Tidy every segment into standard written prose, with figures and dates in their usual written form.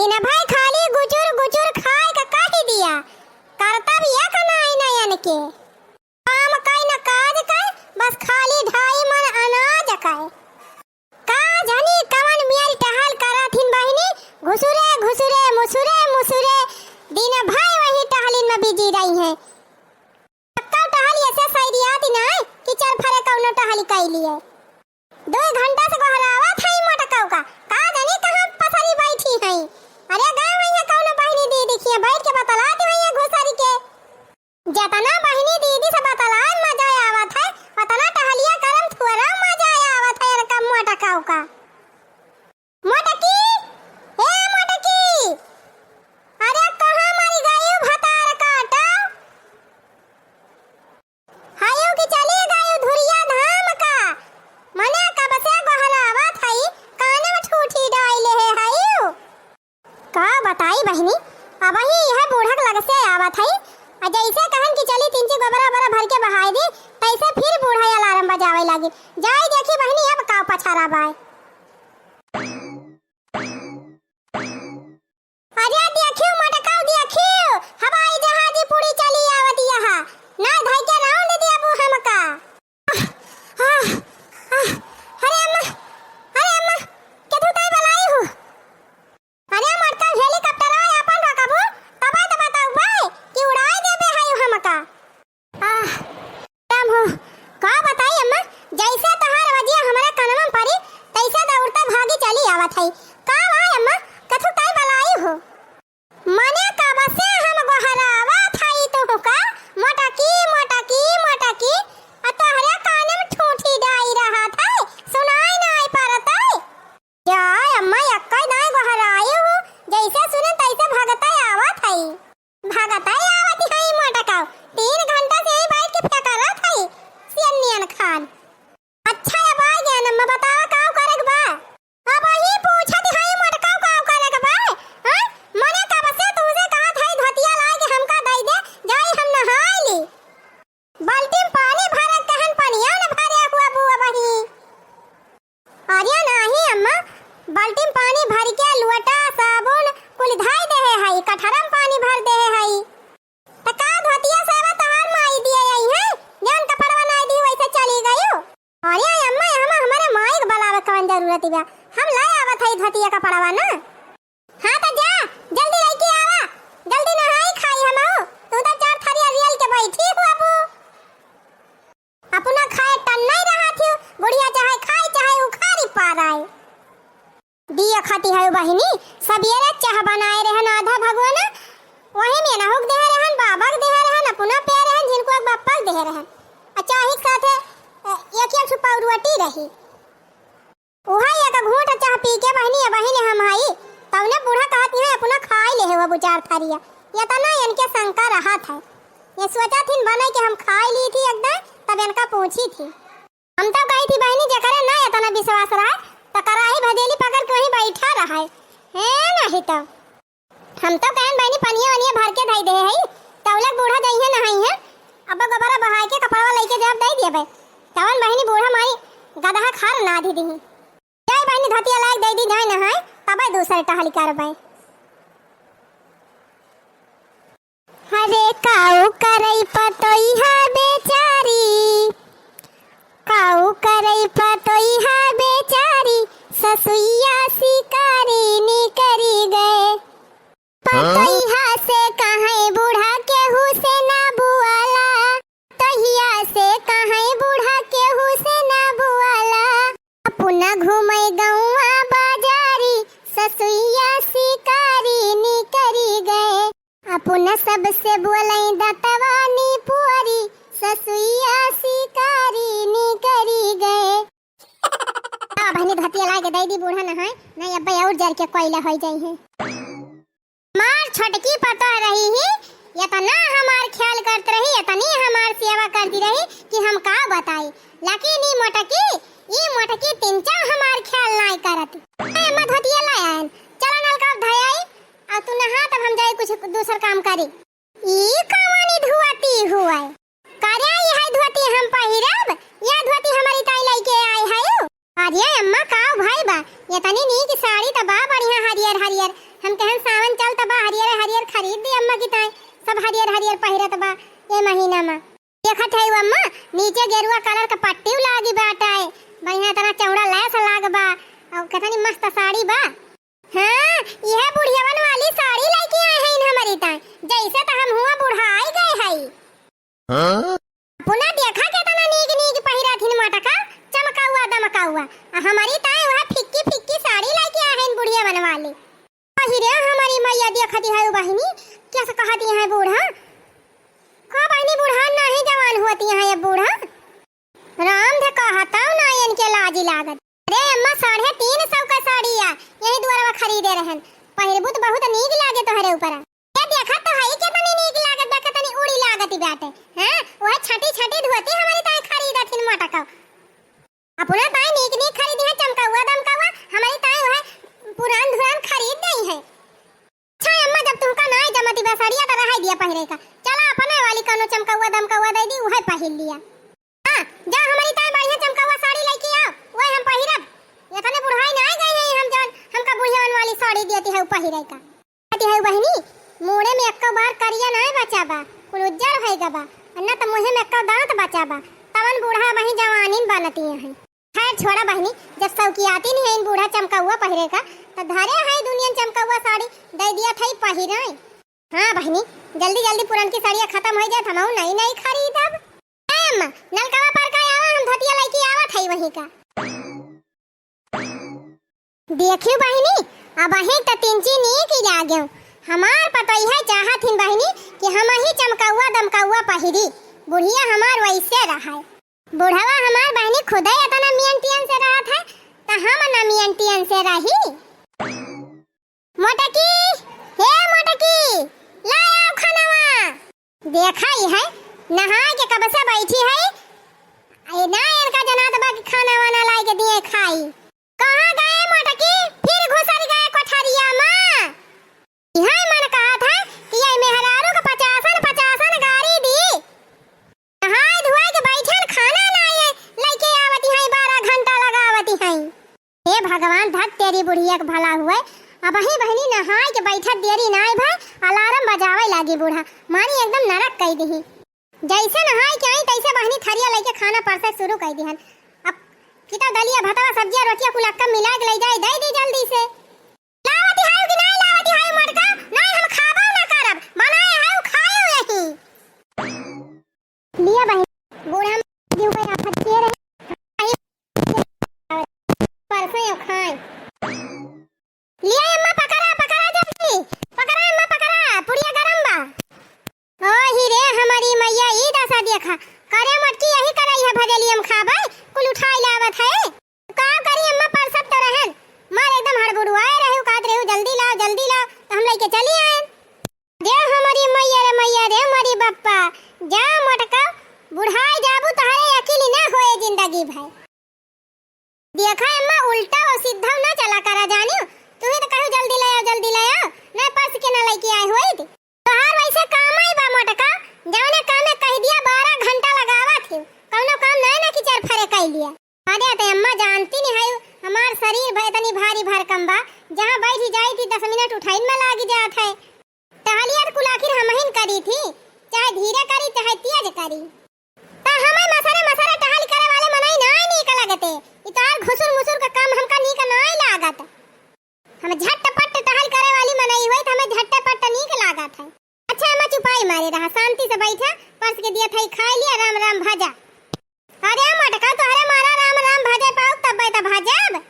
दिन भाई खाली गुचुर गुचुर खाए का काहे दिया करता भी या का नहीं नयन के काम काई न काज काई बस खाली ढाई मन अनाज काई का जानी कवन मियारी टहल कराथिन बहिनी घुसुरे घुसुरे मुसुरे मुसुरे दिन भाई वही टहलिन में बिजी रही है कब टहली ऐसे सही आती ना कि चल फरे कौनो टहली कैली है 2 घंटा से गहरावा था मटकाऊ का जानी कहां पथरी बैठी है अरे गांव में कौनो बहिनी दी दिखिए बैठ के बतलाती है घुसरी के जतना बहिनी दीदी से बतलाए मजा आवत है उतना टहलिया करम थोड़ा मजा आवत है का मटकाऊ का मटकी ए मटकी अरे कहां मारी गायो भतार काटा हायो की चली गायो धुरिया धाम का मने का बसे गहरावा थाई काने में ठूठी डाले है हायो का बताई बहिनी अब ही यह बूढ़क लग से आवत है जैसे कहन की चली 3 गोबरा बरा भर के बहाई दी तैसे फिर बूढ़ा अलार्म बजावे लगी जाई देखी बहिनी अब का पछारा बाय अरे देखियो मटकाऊ देखियो हवाई जहाज पूरी चली आवत यहां ना धाई के राउंड दिया बू हमका अरे अम्मा के तू ताई बलाई हो अरे मटका हेलीकॉप्टर आए अपन रखबो तबे तो बताऊ भाई कि उड़ाए देबे हायो हमका राम हो का बताई अम्मा जैसे तहार वजिया हमारे कानवा में पड़ी तैसे दौड़ता भागी चली आवत है का भाई अम्मा के तू ताई बलाई हो मने का बसे हम गहरावा थाई तो का मटकी मटकी मटकी तोहरे काने में ठूठी डाई रहा था सुनाई नहीं पारता जाय अम्मा यक्का नहीं गहराए हो जैसे सुने तैसे भगता आवत है भगता आवत है मटकाऊ 3 घंटा से ही बैठ के फेंकरा था सियनियन खान अच्छा है भाई ज्ञान अम्मा बतावा काऊ करे के बा अब ही पूछत है मटकाऊ काऊ करे के बा हां मने का बसे तुझे कहा था धोतिया ला के हमका दई दे जाई हम नहाई ली बाल्टी में पानी भरे कहन पानिया न भरे हुआ बुआ बही अरे नहीं अम्मा बाल्टी में पानी भर के लुटा साबुन कुल धाई दे है हई कठरम पानी भर दे है हई त का धोतिया सेवा तहार माई दिए आई है जान कपड़वा नहीं दी वैसे चली गयो अरे अम्मा हम हमारे माई के बुलावे कवन जरूरत बा हम ला आवत हई धोतिया कपड़वा ना हां त जा जल्दी लेके आवा जल्दी नहाई खाई हमो तू तो 4 थारिया रियल के बैठी हो बाबू अपना खाए टन नहीं रहा थी बुढ़िया चाहे खाई चाहे उखाड़ी पा रहा दिया खाती है बहिनी सबेरे चाह बनाए रहन आधा भगवान वही में ना हुक दे रहन बाबा दे रहन अपना पे रहन जिनको एक बापा दे रहन अच्छा ही साथे एक एक छुपा रोटी रही ओहा एक घूंट चाह पी के बहिनी हम आई तवने बूढ़ा कहती है अपना खाई ले है वो 4 थारिया ये तना इनके शंका रहा था ये सोचा थी बने के हम खाई ली थी एकदम तब इनका पूछी थी हम तो गई थी बहनी जकरे ना इतना विश्वास रहा तो कराही भदेली पकड़ के वहीं बैठा रहा है नहीं तो हम तो कहन बहनी पनिया वनिया भर के धई दे है तवलक बूढ़ा दई है नहाई है अब गोबरा बहाई के कपड़वा लेके जब दई दिए बे तवन बहनी बूढ़ा मारी गधा खार ना दी दी जाई बहनी धतिया लायक दई दी जाए नहाए तबे दूसरे टहली करबे हरे काऊ करई पतोई है बेचारी काऊ करई पतोई है बेचारी ससुइया शिकारी नी करी गए पतोई से कहां बूढ़ा के हुसे ना बुआला तहिया से कहां बूढ़ा के हुसे ना बुआला अपना घूमे गौवा बाजारी ससुइया शिकारी नी करी गए अपना सबसे बोलई दतवानी पुअरी ससुइया शिकारी नी करी गए बहनी धतिया लाके दई दी बूढ़ा नहाए नहीं अब और जर के कोयला हो जाई है मार छोटकी पता रही ही ये तो ना हमार ख्याल करत रही इतनी हमार सेवा करती रही कि हम का बताई लेकिन ई मोटकी तिनचा हमार ख्याल नहीं करत अम्मा धतिया लाया चलो नलका धयाई आ तू नहा तब हम जाई कुछ दूसर काम करी ई कमानी धुआती हुआ करे यह धोती हम पहिरब या धोती हमारी ताई लेके आई है अरे अम्मा का भाई बा ये तनी नी की साड़ी त बा बढ़िया हरियर हरियर हम कहन जात बा ये महीना में। देखत है अम्मा नीचे गेरुआ कलर का पट्टी लागी बाटा है, बढ़िया तरह चौड़ा लैस लाग बा और कितनी मस्त साड़ी बा। हां यह बुढ़ियावन वाली साड़ी लेके आए हैं हमारी ता, जैसे तो हम हुआ बुढ़ाई गए हई। हां पुना देखा केतना नीक नीक पहिरा थिन मटका चमका हुआ दमका हुआ, हमारी ता वह फिक्की फिक्की साड़ी लेके आए हैं बुढ़ियावन वाली। पहिरे हमारी मैया देखती है बहिनी कैसे कहती है बूढ़ा, का बहिनी बूढ़ा नहीं जवान होती है ये बूढ़ा, राम दे कहता ना इनके लाजी लागत। अरे अम्मा 350 का साड़ी है यही द्वारा खरीदे रहन, पहिरबू तो बहुत नीक लागे तोहरे ऊपर। ये देखा तो है कितनी नीक लागत बा, कितनी उड़ी लागती बाटे। हां वह छटी छटी धोती हमारी ताई खरीदथिन मटका, अपना ताई नीक नीक खरीदी है चमका हुआ दमका हुआ, हमारी ताई वह पुरान धुरान खरीद नहीं है। अच्छा अम्मा जब तुमका नाई जमती बा साड़िया तो रह दिया पहिरे का, चला अपने वाली कनो चमका हुआ दमका हुआ दे दी वह पहिर लिया। हां जा हमारी ताई बढ़िया चमका हुआ साड़ी लेके आओ वह हम पहिरब, इतने बुढ़ाई ना गए हैं हम जन हमका बुढ़ियावन वाली साड़ी देती है पहिरे का। कहती है बहिनी मुंह में एक बार करिया ना बचा बा, कुल उज्जर होएगा बा, अन्ना तो मुंह में एक दांत बचा बा, तवन बूढ़ा वही जवानीन बनती है। खैर छोड़ा बहिनी, जब सौकी आती नहीं है इन बूढ़ा चमका हुआ पहिरे का तो धरे है दुनिया चमका हुआ साड़ी दे दिया था पहिरे। हां बहिनी जल्दी जल्दी पुरान की साड़ियां खत्म हो जाए, हम नई नई खरीदब। अम्मा नलकवा पर का आवा हम धोतिया लेके आवा थई वही का। देखियो बहिनी अब ही तो तिंची नी की जागे हमार पतई है चाहथिन बहिनी कि हम ही चमका हुआ दमका हुआ पहिरी, बुढ़िया हमार वैसे रहा है। बुढ़ावा हमार बहनी खुद ही इतना मियंटियन से रहा था तो हम ना मियंटियन से रही। मोटकी हे मोटकी ला आओ खानावा, देखा ही है नहा के कब से बैठी है, ए ना इनका जनात बा कि खाना वाना ला के दिए खाई। कहां गए मोटकी, फिर घुसर गए कोठरिया में। यही मन कहा था कि ये मेहरारू का 50 गाड़ी दी, नहाए धोए के बैठन खाना ना ये लेके आवती है 12 घंटा लगावती है। हे भगवान धत तेरी बुढ़िया के भला हुए, अब ही बहनी नहाए के बैठत देरी ना भाई अलार्म बजावे लागी बूढ़ा, मानी एकदम नरक कह दी। जैसे नहाए के आई तैसे बहनी थरिया लेके खाना परसे शुरू कर दी। अब किता दलिया भतवा सब्जियां रोटियां कुलक्का मिला के ले जाए दे दी जल्दी से। लावती है कि नहीं लावती है मटका, नहीं हम खाबो ना करब, बनाए है खायो यही लिया बहन बूढ़ा दिउ पे आफत के रहे परसे खाए लिया। अम्मा पकड़ा जल्दी पकड़ा अम्मा पकड़ा, पुड़िया गरम बा। ओ ही रे हमारी मैया ई दशा देखा करे मटकी यही करई है भदेली हम खाबे कुल उठाई लावत है। का करी अम्मा पर सब तो रहन मार एकदम हड़बड़ुआए रहे कात रहे जल्दी लाओ तो हम लेके चली आए। दे हमारी मैया रे हमारी बप्पा जा मटका बुढ़ाई जाबू तहरे अकेली ना होए जिंदगी भाई। देखा अम्मा उल्टा और सीधा ना चला करा जानियो, तू ही तो कहू जल्दी ले आओ ना पर्स के ना लेके आए होई थी। तोहार वैसे काम आई बा मटका, जौने काम में कह दिया 12 घंटा लगावा थी, कौनो काम ना कि चार फरे कह लिया। अरे ते अम्मा जानती नहीं है हमार शरीर इतनी भारी भरकम बा, जहां बैठी जाई थी 10 मिनट उठाइन में लागी जात है। टहलिया कुल आखिर हमहिन करी थी, चाहे धीरे करी चाहे तेज करी, ता हमें मसरे टहल करे वाले मनाई ना नीक लगते। इतार घुसुर मुसुर का काम हमका नीक ना लागत, हम झटपट टहल करे वाली मनाई हुई तो हमें झटपट नीक लागत है। अच्छा अम्मा चुपाई मारे रहा, शांति से बैठा पर्स के दिया था खा लिया राम राम भाजा। अरे मटका तो अरे मारा राम राम भाजे पाऊ तब तो भाजब।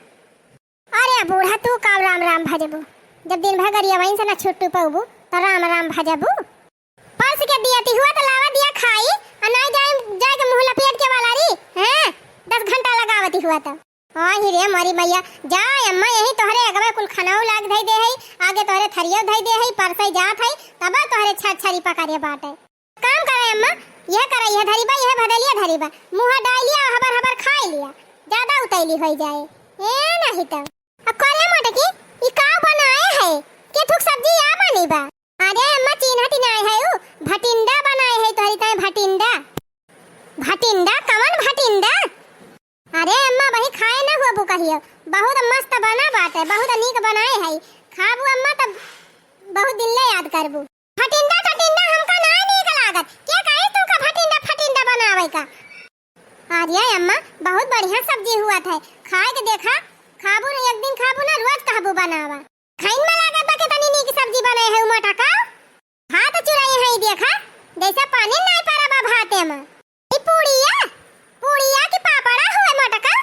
अरे बूढ़ा तू का राम राम भाजबू, जब दिन भर गरिया वहीं से ना छुट्टू पाऊबू तो राम राम भाजबू। पर्स के दिया ती हुआ तो लावा दिया खाई और नहीं जाए के मुंह लपेट के वाला री हैं 10 घंटा लगावती हुआ तो। हां ही रे मारी मैया जा अम्मा यही तोहरे अगवे कुल खानाओ लाग धई दे है, आगे तोहरे थरियो धई दे है, परसई जात है तब तोहरे छछरी पकारे बाटे। काम करे अम्मा यह करई है धरीबा यह भदलिया धरीबा मुंह डालिया हबर हबर खाई लिया, ज्यादा उतैली हो जाए ए नहीं तो। अब कोले मोटकी ई का बनाए है के थुक सब्जी या बनी बा। अरे अम्मा चिन्हती नहीं है उ भटिंडा बनाए है तोहरी ताई भटिंडा कमन भटिंडा। अरे अम्मा वही खाए ना हुआ बु कहियो, बहुत मस्त बना बाटे, बहुत नीक बनाए है, खाबू अम्मा तब बहुत दिन ले याद करबू। भटिंडा हमका ना नीक लागत, बढ़िया सब्जी हुआ था, खाए के देखा, खाबू ना एक दिन खाबू ना रोज कहबू बनावा। खाइन में लागत बा के तनी नीक सब्जी बनाए है उमा टका। भात चुराई है देखा, जैसे पानी नहीं पारा बा भाते में। ई पूड़िया की पापड़ा हुए मोटका।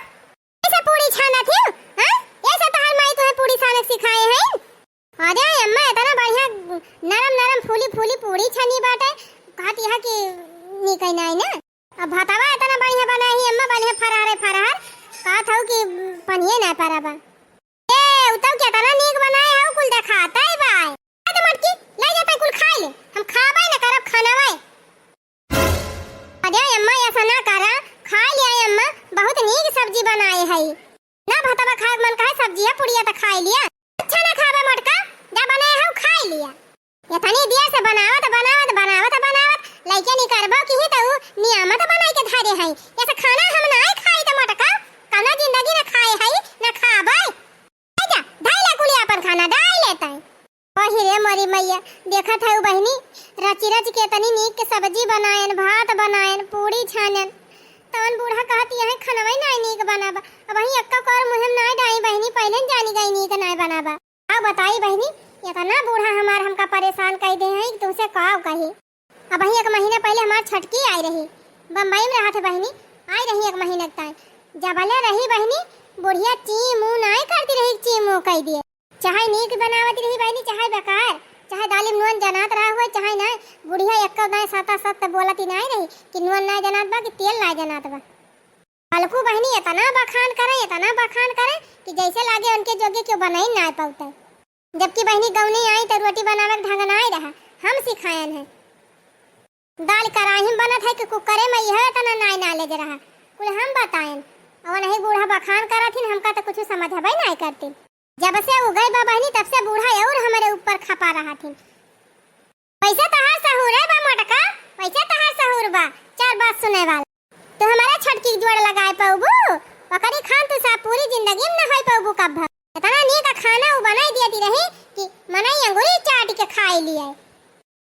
ऐसे पूड़ी छाना थी, हां? ऐसे तहर माई तो पूड़ी छाने सिखाए हैं। अरे अम्मा इतना बढ़िया नरम नरम फूली फूली पूड़ी छनी बाटे, कहती है कि निकई नहीं ना। अब भातावा इतना बढ़िया बनाई अम्मा, बढ़िया फरारे फरार का थाउ कि पनिए ना पाराबा। ए उतव के तना नीक बनाए है कुल दिखाता है भाई। अरे मटकी ले जाता कुल खा ले, हम खाबे ना करब खानावा। अरे अम्मा ऐसा ना करा, खा लिया अम्मा, बहुत नीक सब्जी बनाए है ना। भातावा खाए मन का सब्जी है, पुड़िया तो खा लिया। अच्छा ना खाबे मटका, जा बनाए है खा लिया। ये तनी दिया से बनावत लइके नहीं करबो कि ही तो नियामत बनाई के धारे है। ऐसा खाना हम ना खाई त मटका, काना जिंदगी ना खाए है ना खाबे। आजा धाई ले कुली अपन खाना डाल लेता है। वही रे मरी मैया, देखत है बहनी रची रच के तनी नीक के सब्जी बनाएन, भात बनाएन, पूड़ी छानन। तवन बूढ़ा कहती है खनवई नहीं नीक बनाबा। अब वही अक्का कर मुहम नहीं डाई बहनी, पहले जानी गई नीक नहीं बनाबा। अब बताई बहनी, इतना बूढ़ा हमार हमका परेशान कर दे है कि तुमसे का कही। अब वही एक महीने पहले हमार छटकी आई रही, बम्बई में रहा थे बहनी, आई रही एक महीने तक। जबले रही बहनी, बुढ़िया ची मुंह नहीं करती रही, ची मुंह कह दिए। चाहे नीक बनावती रही बहनी, चाहे बेकार, चाहे दाली नून जनात रहा हो, चाहे नहीं, बुढ़िया एक गाय साता सत बोलती नहीं रही कि नून नहीं जनात बा कि तेल नहीं जनात बा। अलकू बहनी इतना बखान करे कि जैसे लागे उनके जोगे क्यों बनाई नहीं पाते। जबकि बहनी गौनी आई तो रोटी बनावे का ढंग नहीं रहा, हम सिखायन है। दाल कराही में बनत है कि कुकरे में यह तना नहीं नॉलेज रहा, कुल हम बताएं। और नहीं बूढ़ा बखान करथिन, हमका तो कुछ समझबे नहीं करती। जब से हो गई बा बहनी तब से बूढ़ा और हमारे ऊपर खपा रहा थी। पैसा तहार सहूर है बा मटका, पैसा तहार सहूर बा, चार बात सुने वाला। तो हमारा छटकी जोड़ लगाए पाऊबू, पकड़ी खान तो सा पूरी जिंदगी में न होई पाऊबू कब। इतना नीक खाना वो बनाई देती रही कि मनई अंगूरी चाट के खाई लिए।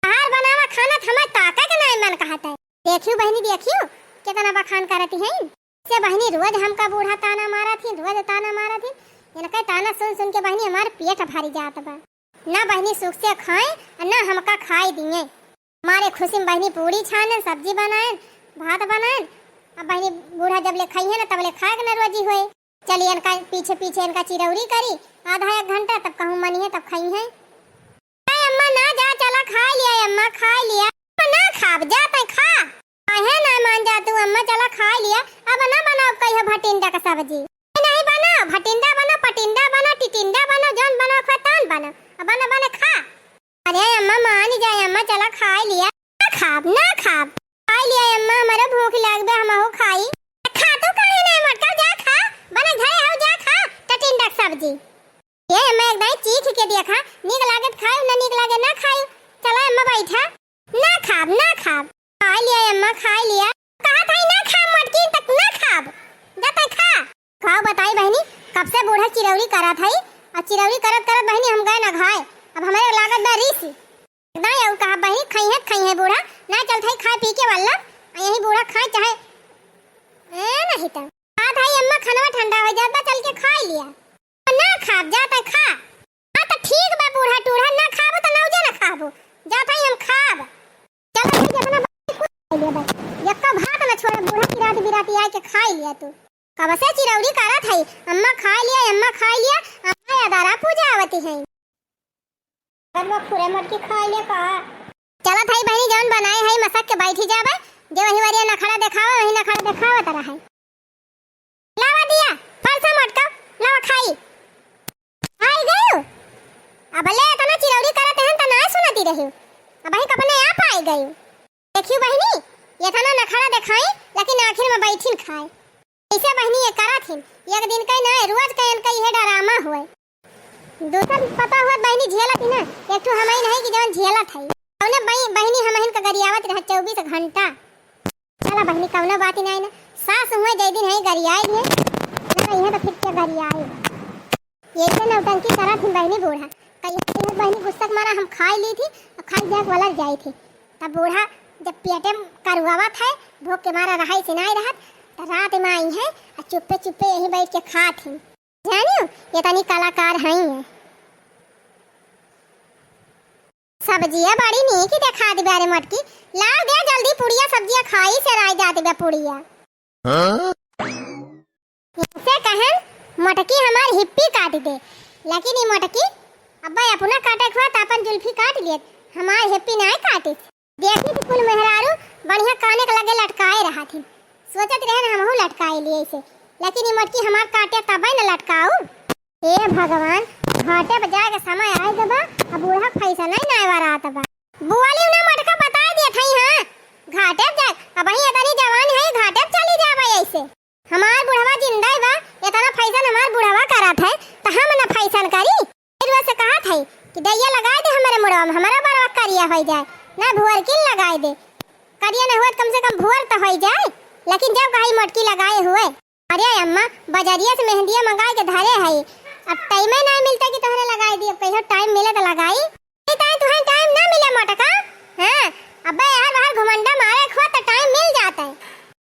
बाहर बनावा खाना हमें ताका के नहीं मन कहता है। देखियो बहनी देखियो कितना बखान करती है। से बहनी रोज हमका बूढ़ा ताना मारा थी, रोज ताना मारा थी। इनका ताना सुन सुन के बहनी हमार पेट भरी जात बा। ना बहनी सुख से खाए और ना हमका खाई दिए। मारे खुशी में बहनी पूड़ी छाने, सब्जी बनाए, भात बनाए। अब बहनी बूढ़ा जब ले खाई है ना तब ले खाए के ना रोजी होए। चलिए इनका पीछे पीछे इनका चिरौरी करी आधा एक घंटा, तब कहूँ मनी है तब खाई है। अम्मा ना जा, चला खा लिया अम्मा, खा लिया। ना खाब जाते खा है ना मान जा तू अम्मा, चला खा लिया। अब ना बनाओ कहियो भटिंडा का सब्जी, नहीं बना भटिंडा बना, पटिंडा बना, टिटिंडा बना, जौन बना खतान बना, अब बना बना खा। अरे अम्मा मान जाए अम्मा, चला खा लिया। ना खाब खा लिया अम्मा, हमारा भूख लग बे, हम हो खाई। खा तो काहे नहीं मटका, जा खा, बना घर आओ जा खा टिटिंडा सब्जी। ये मैं एक दाई चीख के देखा, नीक लागत खाए ना नीक लागे ना खाए। चला अम्मा बैठा, ना खाब खा लिया अम्मा, खा लिया। कहा था ना खा मटकी तक ना खाब, जाता खा। खाओ बताई बहनी कब से बूढ़ा चिरौरी करा था, और चिरौरी करत करत बहनी हम गए ना खाए। अब हमारे लागत बा रीस दाई और कहा बहनी खाई है बूढ़ा ना चल थाई खा पी के वाला यही बूढ़ा खाए चाहे नहीं तो कहा था अम्मा खाना ठंडा हो जाता, चल के खा लिया। ना खाब जाता खा। हां तो ठीक बा बूढ़ा टूढ़ा, ना खाबो तो ना जा ना खाबो, जाता हम खाब। चलो ठीक अपना खा लिया बस, यक्का भात ना छोड़ बूढ़ा की रात बिराती आके खा लिया। तू कब से चिरौरी करत है, अम्मा खा लिया अम्मा खा लिया। अम्मा अदारा पूजा आवती है, अब खुरे मटकी खा लिया का। चला थाई बहनी जौन बनाए है मसक के बैठी जाबे, जे वही वारिया नखड़ा दिखावा वही नखड़ा दिखावा तरह है। लावा दिया फरसा मटका, लावा खाई आई गयो। अब ले तना चिरौरी करत हैं त ना सुनती रही, अब ही कपने आप आई गयो। देखियो बहनी ये तना नखड़ा दिखाई लेकिन आखिर में बैठिन खाए। ऐसे बहनी ये करत हैं, एक दिन कई ना रोज कई इनका ये डरामा हुए। दूसरा पता हुआ बहनी झेलत ना, एक तो हमें नहीं कि जवन झेलत है कौने बहनी हमहिन का गरियावत रह 24 घंटा। चला बहनी कौना बात नहीं ना, सास हुए जय दिन है गरियाई है ना, यह तो फिर के गरियाई ये से नौटंकी करत थी बहनी बूढ़ा। कई बहनी गुस्सा मारा हम खाई ली थी और खाई जाक वाला जाई थी। तब बूढ़ा जब पेटे करुआवा था भूख के मारा रहा से नहीं रहत, तो रात में आई है और चुप्पे चुप्पे यहीं बैठ के खात हैं। जानियो ये तनी कलाकार हैं ये। सब्जियां बड़ी नहीं की देखा दी बारे मटकी लाओ दे जल्दी पुड़िया सब्जियां खाई से राय जाती बे पुड़िया। से कहन मटकी हमार हिप्पी काट दे लेकिन ये मटकी अब्बा अपना काटे खुआ त अपन जुल्फी काट लिए हमार हिप्पी नहीं काटी। देखी थी कुल मेहरारू बढ़िया काने के लगे लटकाए रहा थी सोचत रहे हमहू लटकाए लिए इसे लेकिन ये मटकी हमार काटे तब न लटकाऊ। हे भगवान घाटे पर जाए के समय आए जबा अब बूढ़ा पैसा नहीं नायवा रहा तबा बुआली उन्हें मटका बता दिया थई। हां घाटे पर जाए अब ही इतनी जवान है घाटे पर चली जाबा ऐसे हमार बुढ़वा जिंदा बा इतना पैसा हमार बुढ़वा करत है त हम न पैसा करी। फिर वैसे कहा थई कि दैया लगा दे हमारे मुड़वा में हमारा बरवा करिया हो जाए ना भुअर किल लगाए दे करिया न हुआ कम से कम भुअर तो हो जाए। लेकिन जब कहीं मटकी लगाए हुए अरे अम्मा बाजारिया से मेहंदिया मंगाए के धरे है अब टाइम नहीं मिलता कि तोहरे लगाई दी कहीं टाइम मिले तो लगाई तुम्हें टाइम ना मिले मटका। हां अबे यार बाहर घुमंडा मारे खो तो टाइम मिल जाता है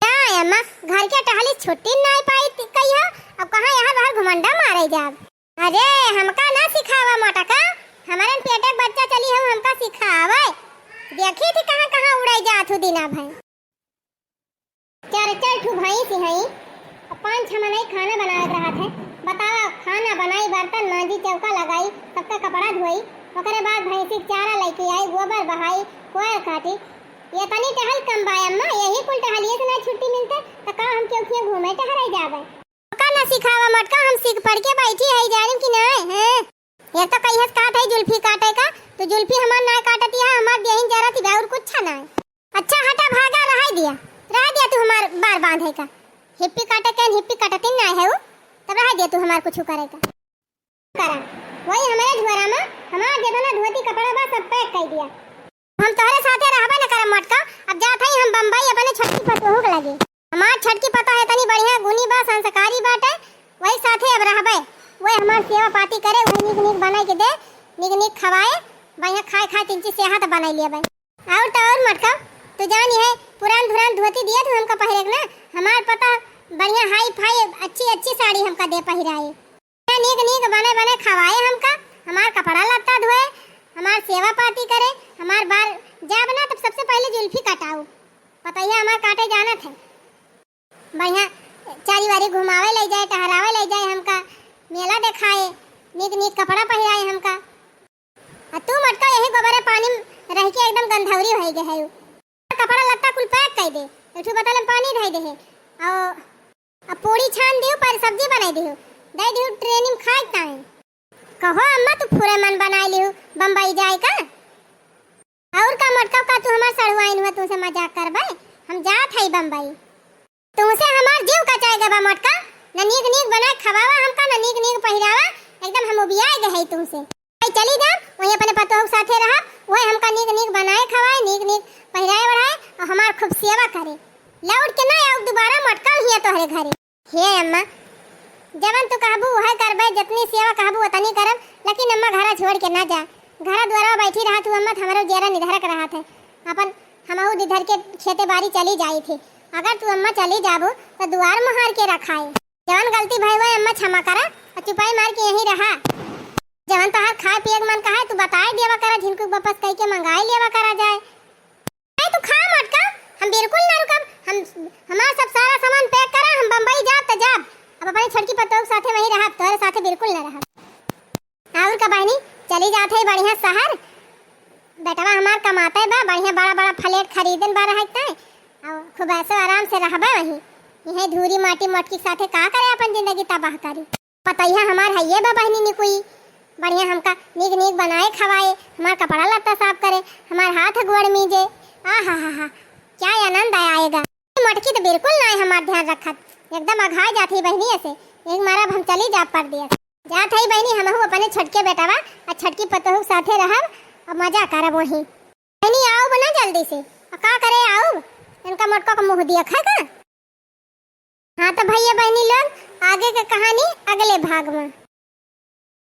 क्या अम्मा घर के टहली छुट्टी नहीं पाई कहियो अब कहां यहां बाहर घुमंडा मारे जाब। अरे हमका ना सिखावा मटका हमारे पेटे बच्चा चली हम हमका सिखावे देखी थी कहां उड़ाई जात हो दिना भाई चार चार ठू भाई सिहाई 5-6 महीने खाना बना रहा था बतावा खाना बनाई बर्तन मांजी चौका लगाई सबका कपड़ा धोई ओकरे बाद भैंसी चारा लेके आई गोबर बहाई कोयल काटी ये तनी टहल कम बाय अम्मा यही कुल टहलिए से ना छुट्टी मिलते तो का हम क्यों क्यों घूमे टहराई जावे का ना सिखावा मटका हम सीख पढ़ के बैठी है जाने कि नहीं हैं। एक तो कहियस काट है जुल्फी काटे का तो जुल्फी हमार ना काटती है हमार देहिन जरा थी और कुछ ना अच्छा हटा भागा रह दिया तू हमार बार बांधे का हिप्पी काटे के हिप्पी काटते ना है वो तब रह दे तू हमार कुछ करेगा करा वही हमारे झोरा में हमार जेतना धोती कपड़ा बा सब पैक कर दिया हम तोहरे साथे रहबे न करम मटका अब जात हई हम बम्बई अपने छटकी पतोहू के लगे हमार छटकी पता है तनी बढ़िया गुनी बा संस्कारी बाटे वही साथे अब रहबे वही हमार सेवा पाती करे वही निक निक बनाई के दे निक निक खवाए बढ़िया खाए खाए तीन चीज सेहत बनाई लिए भाई और तो और मटका तो जानी है पुरान धुरान धोती दिया तू हमका पहिरे ना हमार पता बढ़िया हाई फाई अच्छी साड़ी हमका दे पहिराए नीक नीक बने बने खवाए हमका हमार कपड़ा लत्ता धोए हमार सेवा पाती करे हमार बार जब ना तब सबसे पहले जुल्फी कटाऊ पता ही हमार काटे जाना थे बढ़िया चारी वारी घुमावे ले जाए टहरावे ले जाए हमका मेला दिखाए नीक नीक कपड़ा पहिराए हमका तू मटका यही गोबरे पानी रह के एकदम गंधौरी हो गए है कपड़ा लत्ता कुल पैक कर दे एकठू बोतल में पानी धर दे और अब पूरी छान दियो पर सब्जी बनाई दियो दे दियो ट्रेन में खाए ताई कहो अम्मा तू पूरे मन बनाई लियो बम्बई जाए का और का मटका का तू हमार सड़वाइन हुआ तुमसे मजाक करबे हम जात है बम्बई तुमसे हमार जीव कचाएगा बा मटका न नीक नीक बना खवावा हमका न नीक नीक पहिरावा एकदम हम उबियाए गए है तुमसे चली जा वहीं अपने पतोह साथे रहा वही हमका नीक नीक बनाए खवाए नीक नीक पहिराए बढ़ाए और हमार खूब सेवा करे लौट के ना आओ दोबारा मटका हिया तोहरे घरे हे अम्मा जवन तू कहबू वह करबे जितनी सेवा कहबू उतनी करब लेकिन अम्मा घरा छोड़ के ना जा घरा द्वारा बैठी रहा तू अम्मा हमारा जेरा निधरक रहा थे अपन हमहू निधर के खेते बाड़ी चली जाई थी अगर तू अम्मा चली जाबू तो द्वार महार के रखाए जवन गलती भई वह अम्मा क्षमा करा और चुपाई मार के यहीं रहा जवन तोहार खाए पिए के मन कहा तू बताए देवा करा झिनको वापस कह के मंगाए लेवा करा जाए तू खा मटका हम बिल्कुल ना रुकब हम हमार सब सारा सामान पैक करा हम बम्बई जाब त जाब अब अपनी छड़की पतोह साथे वहीं रहब तोरे साथे बिल्कुल ना रहब और का बहनी चली जात है बढ़िया शहर बेटवा हमार कमाते बा बढ़िया बड़ा बड़ा फ्लैट खरीदन बा रहते और खूब ऐसे आराम से रहबे वहीं यही धूरी माटी मटकी साथे का करे अपन जिंदगी तबाह करी पतैया हमार हइये बा बहनी नी कोई बढ़िया हमका नीक नीक बनाए खवाए हमार कपड़ा लत्ता साफ करे हमार हाथ गोड़ मीजे आहा क्या आनंद आएगा मटकी तो बिल्कुल ना हमार ध्यान रखत एकदम अघा जाती बहनी ऐसे एक मारा हम चली जा पर दिया जात है बहनी हमहू अपने छटके बेटावा और छटकी पतोह साथे रहब और मजा करब वहीं बहनी आओ बना जल्दी से का करे आओ इनका मटका का मुंह दिया खा का। हाँ तो भैया बहनी लोग आगे की कहानी अगले भाग में।